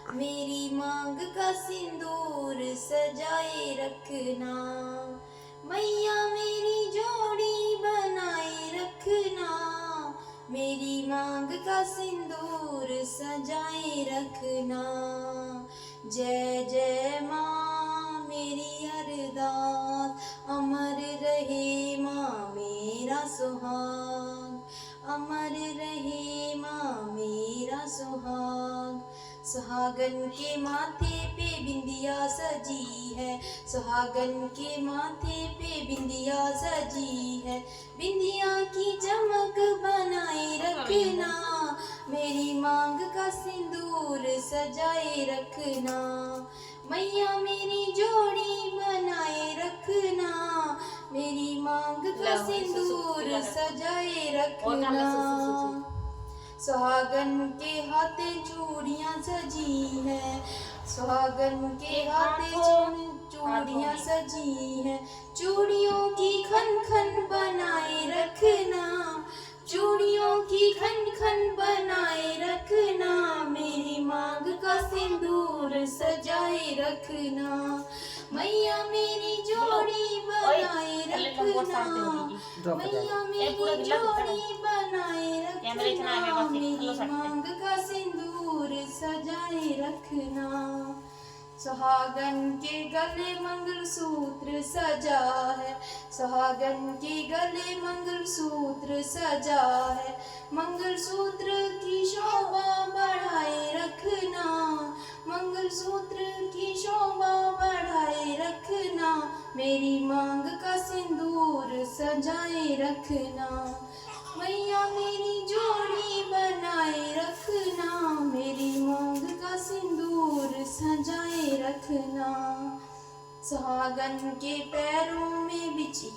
मेरी मांग का सिंदूर सजाए रखना, मैया मेरी जोड़ी बनाए रखना, मेरी मांग का सिंदूर सजाए रखना। जय जय माँ मेरी अरदास, अमर रहे माँ मेरा सुहाग, अमर रहे माँ मेरा सुहाग। सुहागन के माथे पे बिंदिया सजी है, सुहागन के माथे पे बिंदिया सजी है, बिंदिया की चमक बनाए रखना, मेरी मांग का सिंदूर सजाए रखना, मैया मेरी जोड़ी बनाए रखना, मेरी मांग का सिंदूर सजाए रखना। सुहागन के हाथे चूड़ियां सजी है, सुहागन के हाथे चूड़ियां सजी है, चूड़ियों की खन खन बनाए रखना, चूड़ियों की खन खन बनाए रखना, मेरी मांग का सिंदूर सजाए रखना, मैया मेरी जोड़ी बनाए रखना, मैया मेरी जोड़ी बनाए रखना, मेरी मांग का सिंदूर सजाए रखना। सुहागन के गले मंगलसूत्र सजा है, सुहागन के गले मंगलसूत्र सजा है, मंगलसूत्र की शोभा बढ़ाए रखना, मंगलसूत्र की शोभा बढ़ाए रखना, मेरी मांग का सिंदूर सजाए रखना, मैया मेरी जोड़ी बनाए रखना, मेरी मांग का सिंदूर सजाए रखना। सुहागन के पैरों में बिछी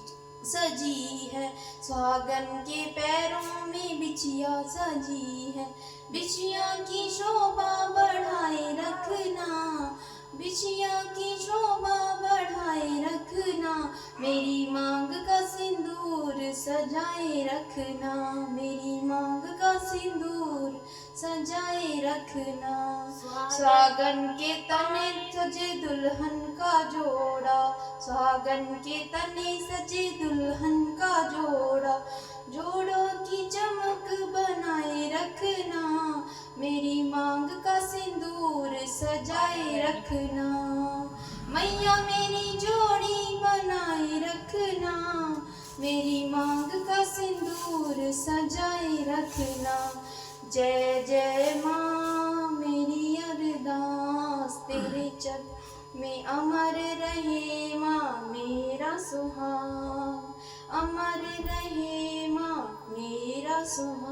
सजी है, सुहागन के पैरों में बिछिया सजी है, बिछिया की शोभा बढ़ाए रखना, बिछिया की शोभा बढ़ाए रखना, मेरी मांग का सिंदूर सजाए रखना, मेरी मांग का सिंदूर सजाए रखना। सुहागन के तने सजे दुल्हन का जोड़ा, सुहागन के तने सजे दुल्हन का जोड़ा, जोड़ों की चमक बनाए रखना, मेरी मांग का सिंदूर सजाए रखना, मैया मेरी जोड़ी बनाए रखना, मेरी मांग का सिंदूर सजाए रखना। जय जय माँ मेरी अरदास, तेरे चरण में अमर रहे माँ मेरा सुहाग, अमर रहे माँ मेरा सुहाग।